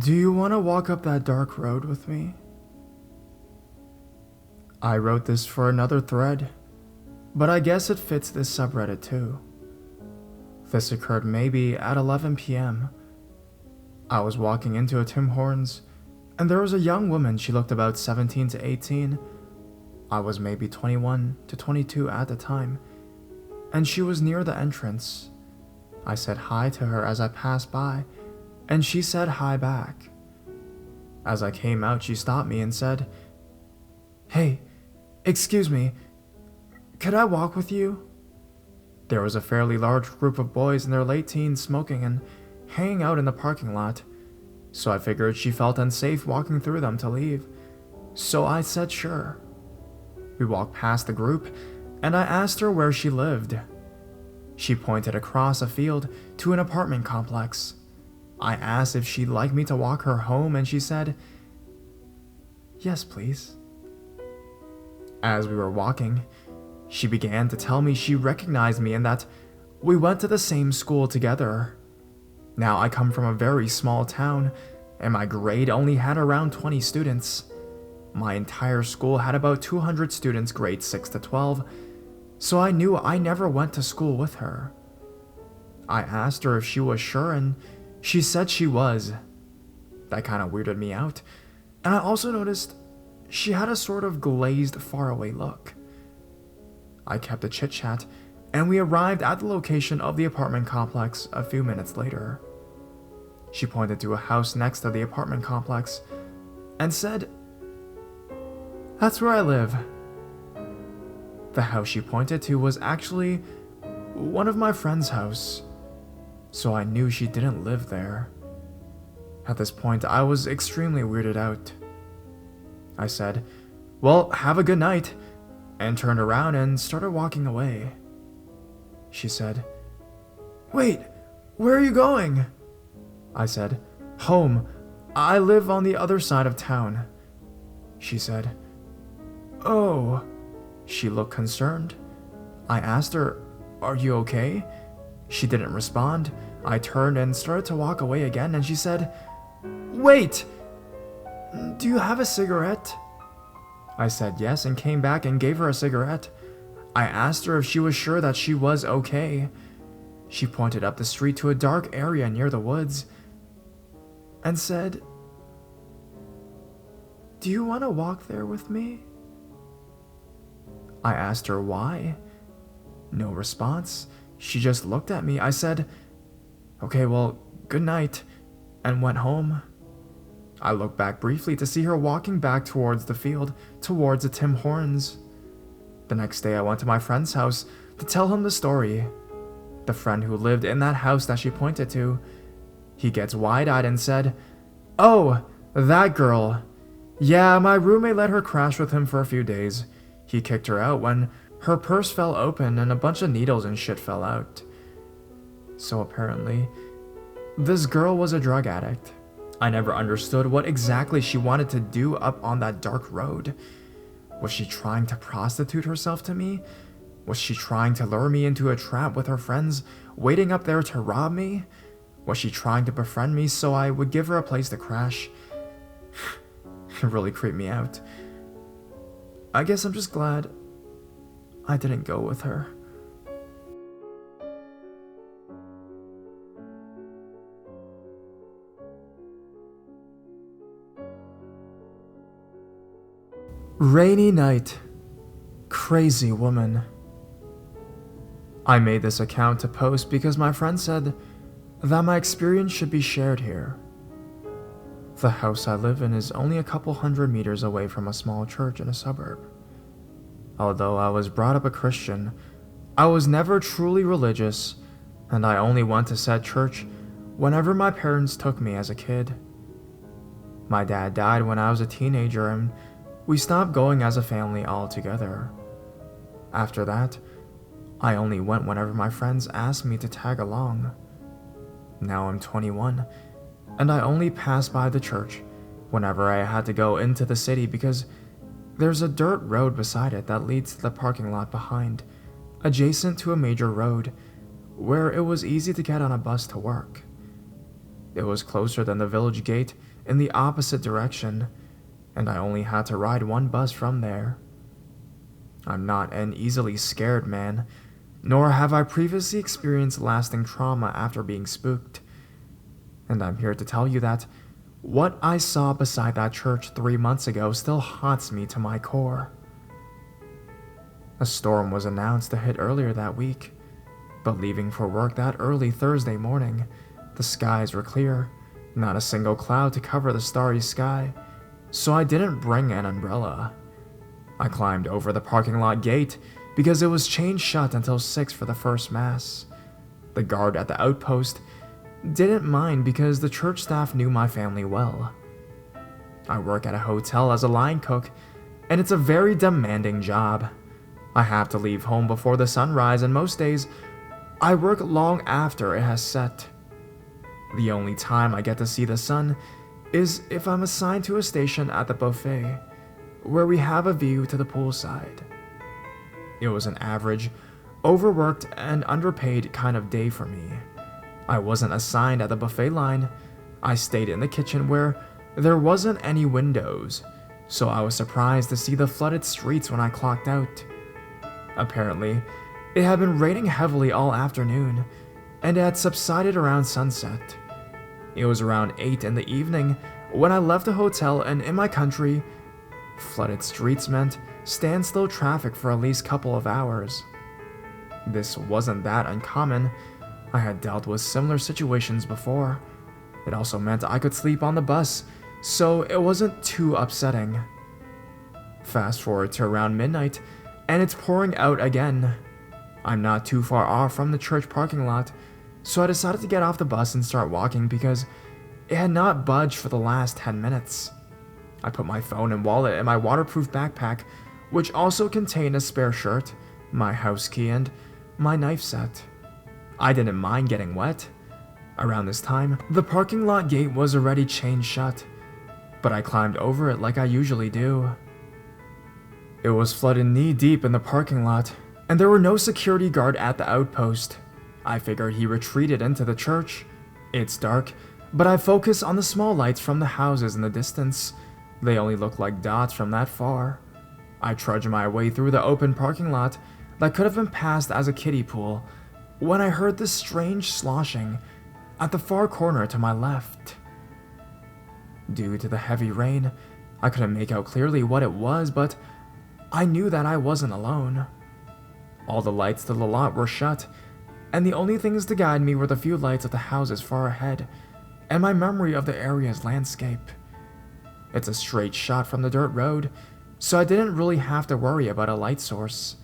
Do you want to walk up that dark road with me? I wrote this for another thread, but I guess it fits this subreddit too. This occurred maybe at 11 p.m. I was walking into a Tim Hortons, and there was a young woman. She looked about 17 to 18. I was maybe 21 to 22 at the time, and she was near the entrance. I said hi to her as I passed by, and she said hi back. As I came out, she stopped me and said, "Hey, excuse me, could I walk with you?" There was a fairly large group of boys in their late teens smoking and hanging out in the parking lot, so I figured she felt unsafe walking through them to leave, so I said sure. We walked past the group, and I asked her where she lived. She pointed across a field to an apartment complex. I asked if she'd like me to walk her home, and she said, "Yes, please." As we were walking, she began to tell me she recognized me and that we went to the same school together. Now, I come from a very small town, and my grade only had around 20 students. My entire school had about 200 students grades 6 to 12, so I knew I never went to school with her. I asked her if she was sure, and she said she was. That kind of weirded me out, and I also noticed she had a sort of glazed, faraway look. I kept the chit-chat, and we arrived at the location of the apartment complex a few minutes later. She pointed to a house next to the apartment complex and said, "That's where I live." The house she pointed to was actually one of my friend's house, so I knew she didn't live there. At this point, I was extremely weirded out. I said, "Well, have a good night," and turned around and started walking away. She said, "Wait, where are you going?" I said, "Home. I live on the other side of town." She said, "Oh." She looked concerned. I asked her, "Are you okay?" She didn't respond. I turned and started to walk away again, and she said, "Wait! Do you have a cigarette?" I said yes and came back and gave her a cigarette. I asked her if she was sure that she was okay. She pointed up the street to a dark area near the woods and said, "Do you want to walk there with me?" I asked her why. No response. She just looked at me. I said, "Okay, well, good night," and went home. I looked back briefly to see her walking back towards the field, towards the Tim Hortons. The next day I went to my friend's house to tell him the story. The friend who lived in that house that she pointed to. He gets wide-eyed and said, "Oh, that girl. Yeah, my roommate let her crash with him for a few days. He kicked her out when her purse fell open and a bunch of needles and shit fell out." So apparently, this girl was a drug addict. I never understood what exactly she wanted to do up on that dark road. Was she trying to prostitute herself to me? Was she trying to lure me into a trap with her friends, waiting up there to rob me? Was she trying to befriend me so I would give her a place to crash? It really creeped me out. I guess I'm just glad I didn't go with her. Rainy night. Crazy woman. I made this account to post because my friend said that my experience should be shared here. The house I live in is only a couple hundred meters away from a small church in a suburb. Although I was brought up a Christian, I was never truly religious, and I only went to said church whenever my parents took me as a kid. My dad died when I was a teenager, and we stopped going as a family altogether. After that, I only went whenever my friends asked me to tag along. Now I'm 21, and I only pass by the church whenever I had to go into the city because there's a dirt road beside it that leads to the parking lot behind, adjacent to a major road, where it was easy to get on a bus to work. It was closer than the village gate in the opposite direction, and I only had to ride one bus from there. I'm not an easily scared man, nor have I previously experienced lasting trauma after being spooked. And I'm here to tell you that what I saw beside that church 3 months ago still haunts me to my core. A storm was announced to hit earlier that week, but leaving for work that early Thursday morning, the skies were clear, not a single cloud to cover the starry sky, so I didn't bring an umbrella. I climbed over the parking lot gate because it was chained shut until 6 for the first mass. The guard at the outpost didn't mind because the church staff knew my family well. I work at a hotel as a line cook, and it's a very demanding job. I have to leave home before the sunrise, and most days, I work long after it has set. The only time I get to see the sun is if I'm assigned to a station at the buffet, where we have a view to the poolside. It was an average, overworked, and underpaid kind of day for me. I wasn't assigned at the buffet line. I stayed in the kitchen where there wasn't any windows, so I was surprised to see the flooded streets when I clocked out. Apparently, it had been raining heavily all afternoon, and it had subsided around sunset. It was around 8 in the evening when I left the hotel, and in my country, flooded streets meant standstill traffic for at least a couple of hours. This wasn't that uncommon. I had dealt with similar situations before. It also meant I could sleep on the bus, so it wasn't too upsetting. Fast forward to around midnight, and it's pouring out again. I'm not too far off from the church parking lot, so I decided to get off the bus and start walking because it had not budged for the last 10 minutes. I put my phone and wallet in my waterproof backpack, which also contained a spare shirt, my house key, and my knife set. I didn't mind getting wet. Around this time, the parking lot gate was already chained shut, but I climbed over it like I usually do. It was flooded knee-deep in the parking lot, and there were no security guard at the outpost. I figured he retreated into the church. It's dark, but I focus on the small lights from the houses in the distance. They only look like dots from that far. I trudged my way through the open parking lot that could have been passed as a kiddie pool when I heard this strange sloshing at the far corner to my left. Due to the heavy rain, I couldn't make out clearly what it was, but I knew that I wasn't alone. All the lights to the lot were shut, and the only things to guide me were the few lights of the houses far ahead and my memory of the area's landscape. It's a straight shot from the dirt road, so I didn't really have to worry about a light source.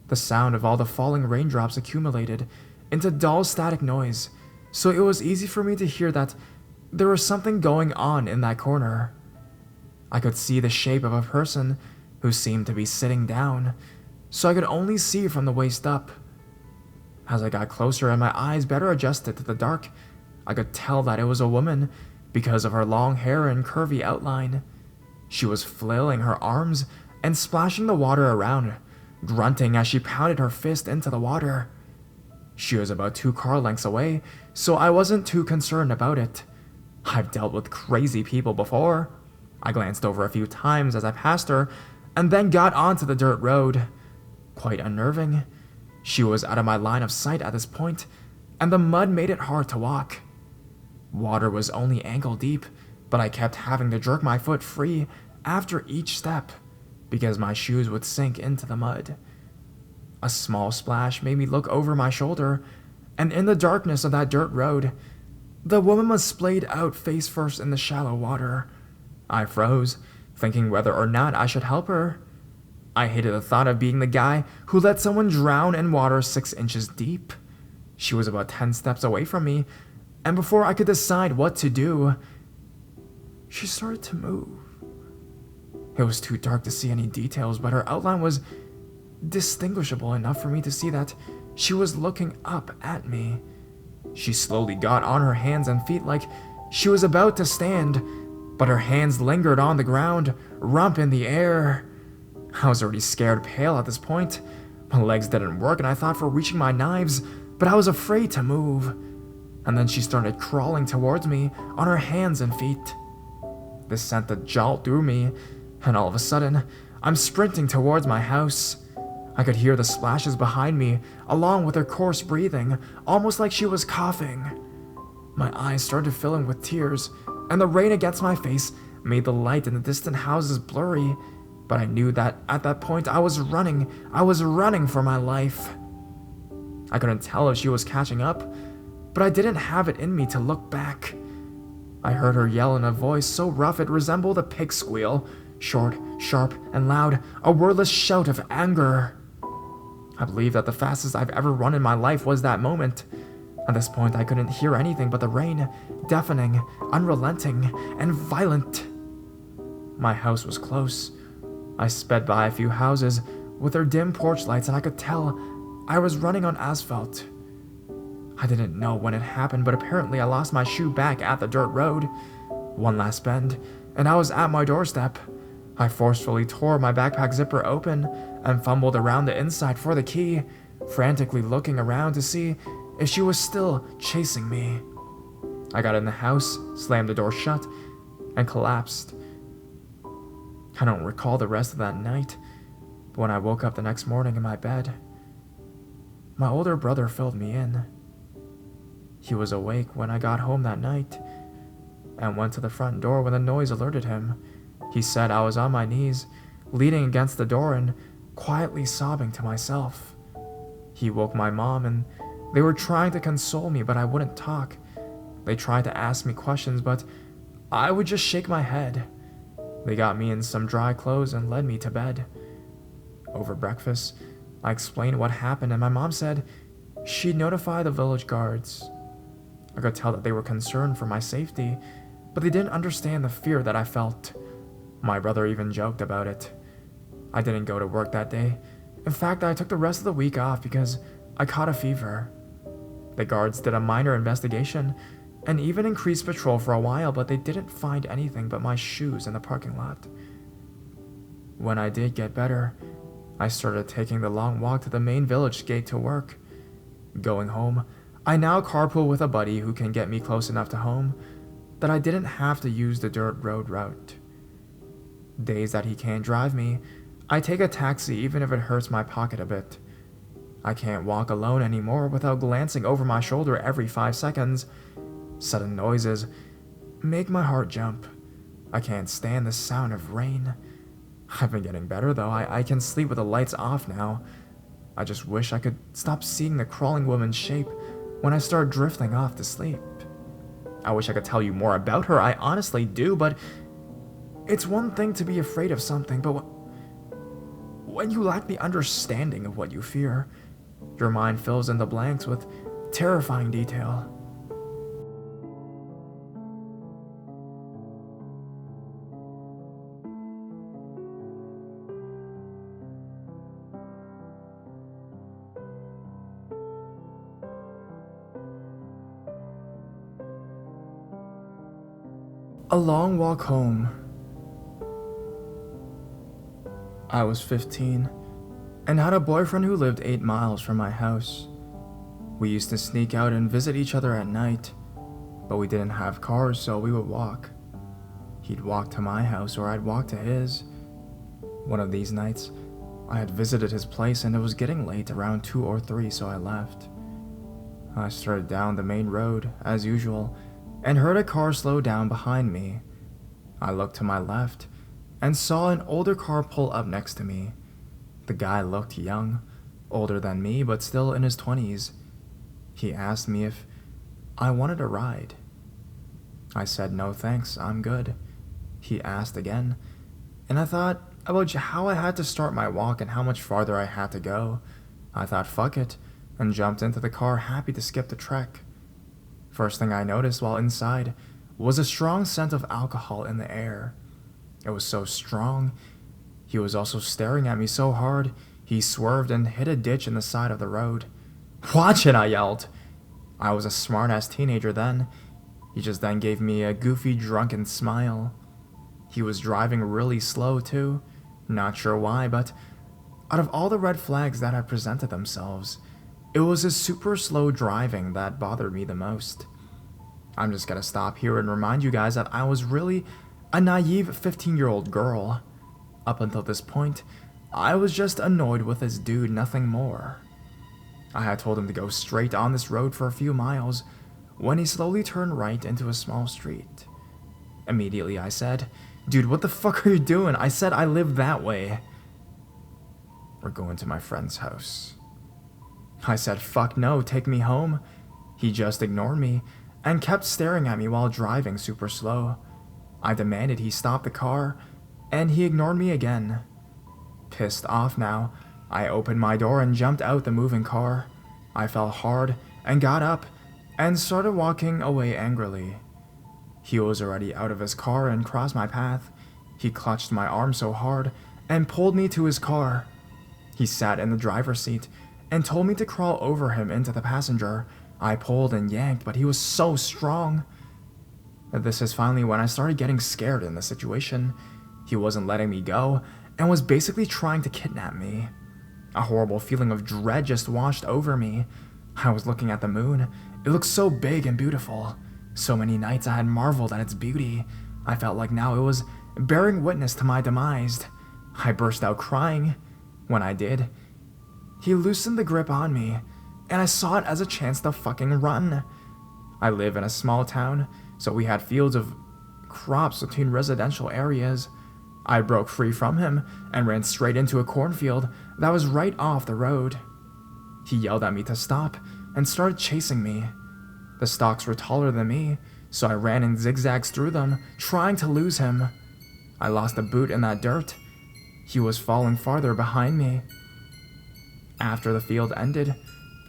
The sound of all the falling raindrops accumulated into dull static noise, so it was easy for me to hear that there was something going on in that corner. I could see the shape of a person who seemed to be sitting down, so I could only see from the waist up. As I got closer and my eyes better adjusted to the dark, I could tell that it was a woman because of her long hair and curvy outline. She was flailing her arms and splashing the water around, grunting as she pounded her fist into the water. She was about 2 car lengths away, so I wasn't too concerned about it. I've dealt with crazy people before. I glanced over a few times as I passed her, and then got onto the dirt road. Quite unnerving. She was out of my line of sight at this point, and the mud made it hard to walk. Water was only ankle deep, but I kept having to jerk my foot free after each step because my shoes would sink into the mud. A small splash made me look over my shoulder, and in the darkness of that dirt road, the woman was splayed out face first in the shallow water. I froze, thinking whether or not I should help her. I hated the thought of being the guy who let someone drown in water 6 inches deep. She was about 10 steps away from me, and before I could decide what to do, she started to move. It was too dark to see any details, but her outline was distinguishable enough for me to see that she was looking up at me. She slowly got on her hands and feet like she was about to stand, but her hands lingered on the ground, rump in the air. I was already scared pale at this point. My legs didn't work and I thought for reaching my knives, but I was afraid to move. And then she started crawling towards me on her hands and feet. This sent a jolt through me, and all of a sudden, I'm sprinting towards my house. I could hear the splashes behind me, along with her coarse breathing, almost like she was coughing. My eyes started filling with tears, and the rain against my face made the light in the distant houses blurry, but I knew that at that point I was running for my life. I couldn't tell if she was catching up, but I didn't have it in me to look back. I heard her yell in a voice so rough it resembled a pig squeal, short, sharp, and loud, a wordless shout of anger. I believe that the fastest I've ever run in my life was that moment. At this point, I couldn't hear anything but the rain, deafening, unrelenting, and violent. My house was close. I sped by a few houses with their dim porch lights, and I could tell I was running on asphalt. I didn't know when it happened, but apparently I lost my shoe back at the dirt road. One last bend, and I was at my doorstep. I forcefully tore my backpack zipper open and fumbled around the inside for the key, frantically looking around to see if she was still chasing me. I got in the house, slammed the door shut, and collapsed. I don't recall the rest of that night, but when I woke up the next morning in my bed, my older brother filled me in. He was awake when I got home that night and went to the front door when the noise alerted him. He said I was on my knees, leaning against the door and quietly sobbing to myself. He woke my mom and they were trying to console me, but I wouldn't talk. They tried to ask me questions, but I would just shake my head. They got me in some dry clothes and led me to bed. Over breakfast, I explained what happened and my mom said she'd notify the village guards. I could tell that they were concerned for my safety, but they didn't understand the fear that I felt. My brother even joked about it. I didn't go to work that day. In fact, I took the rest of the week off because I caught a fever. The guards did a minor investigation and even increased patrol for a while, but they didn't find anything but my shoes in the parking lot. When I did get better, I started taking the long walk to the main village gate to work. Going home, I now carpool with a buddy who can get me close enough to home that I didn't have to use the dirt road route. Days that he can't drive me, I take a taxi even if it hurts my pocket a bit. I can't walk alone anymore without glancing over my shoulder every 5 seconds. Sudden noises make my heart jump. I can't stand the sound of rain. I've been getting better though. I can sleep with the lights off now. I just wish I could stop seeing the crawling woman's shape when I start drifting off to sleep. I wish I could tell you more about her, I honestly do, but it's one thing to be afraid of something, but when you lack the understanding of what you fear, your mind fills in the blanks with terrifying detail. A long walk home. I was 15 and had a boyfriend who lived 8 miles from my house. We used to sneak out and visit each other at night, but we didn't have cars, so we would walk. He'd walk to my house or I'd walk to his. One of these nights, I had visited his place and it was getting late, around 2 or 3, so I left. I started down the main road, as usual, and heard a car slow down behind me. I looked to my left and saw an older car pull up next to me. The guy looked young, older than me, but still in his 20s. He asked me if I wanted a ride. I said no thanks, I'm good. He asked again, and I thought about how I had to start my walk and how much farther I had to go. I thought fuck it, and jumped into the car, happy to skip the trek. First thing I noticed while inside was a strong scent of alcohol in the air. It was so strong. He was also staring at me so hard, he swerved and hit a ditch in the side of the road. "Watch it," I yelled. I was a smart-ass teenager then. He just then gave me a goofy, drunken smile. He was driving really slow too. Not sure why, but out of all the red flags that had presented themselves, it was his super slow driving that bothered me the most. I'm just gonna stop here and remind you guys that I was really a naive 15-year-old girl. Up until this point, I was just annoyed with this dude, nothing more. I had told him to go straight on this road for a few miles when he slowly turned right into a small street. Immediately I said, "Dude, what the fuck are you doing? I said I live that way." "We're going to my friend's house." I said, "Fuck no, take me home." He just ignored me and kept staring at me while driving super slow. I demanded he stop the car, and he ignored me again. Pissed off now, I opened my door and jumped out the moving car. I fell hard and got up and started walking away angrily. He was already out of his car and crossed my path. He clutched my arm so hard and pulled me to his car. He sat in the driver's seat and told me to crawl over him into the passenger. I pulled and yanked, but he was so strong. This is finally when I started getting scared in the situation. He wasn't letting me go and was basically trying to kidnap me. A horrible feeling of dread just washed over me. I was looking at the moon. It looked so big and beautiful. So many nights I had marveled at its beauty. I felt like now it was bearing witness to my demise. I burst out crying. When I did, he loosened the grip on me, and I saw it as a chance to fucking run. I live in a small town, so we had fields of crops between residential areas. I broke free from him and ran straight into a cornfield that was right off the road. He yelled at me to stop and started chasing me. The stalks were taller than me, so I ran in zigzags through them, trying to lose him. I lost a boot in that dirt. He was falling farther behind me. After the field ended,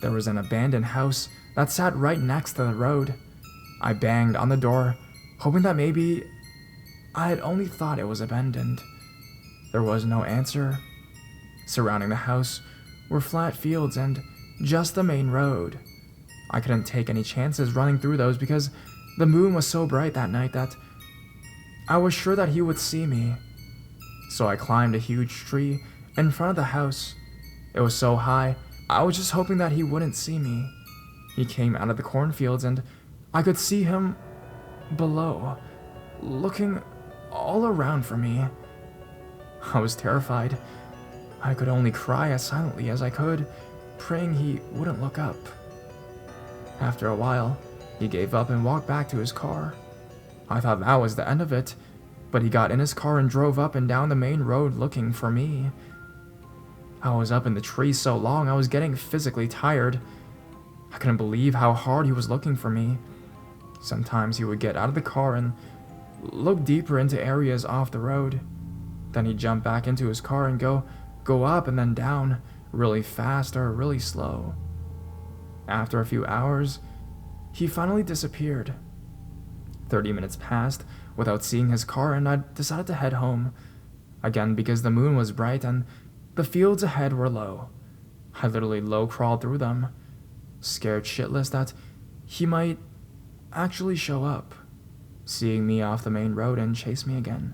there was an abandoned house that sat right next to the road. I banged on the door, hoping that maybe I had only thought it was abandoned. There was no answer. Surrounding the house were flat fields and just the main road. I couldn't take any chances running through those because the moon was so bright that night that I was sure that he would see me. So I climbed a huge tree in front of the house. It was so high, I was just hoping that he wouldn't see me. He came out of the cornfields and I could see him below, looking all around for me. I was terrified. I could only cry as silently as I could, praying he wouldn't look up. After a while, he gave up and walked back to his car. I thought that was the end of it, but he got in his car and drove up and down the main road looking for me. I was up in the tree so long I was getting physically tired. I couldn't believe how hard he was looking for me. Sometimes he would get out of the car and look deeper into areas off the road. Then he'd jump back into his car and go up and then down, really fast or really slow. After a few hours, he finally disappeared. 30 minutes passed without seeing his car, and I decided to head home. Again, because the moon was bright and the fields ahead were low. I literally low crawled through them, scared shitless that he might actually show up, seeing me off the main road and chase me again.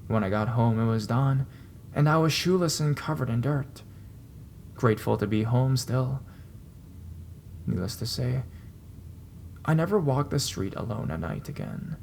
When I got home, it was dawn, and I was shoeless and covered in dirt. Grateful to be home still. Needless to say, I never walked the street alone at night again.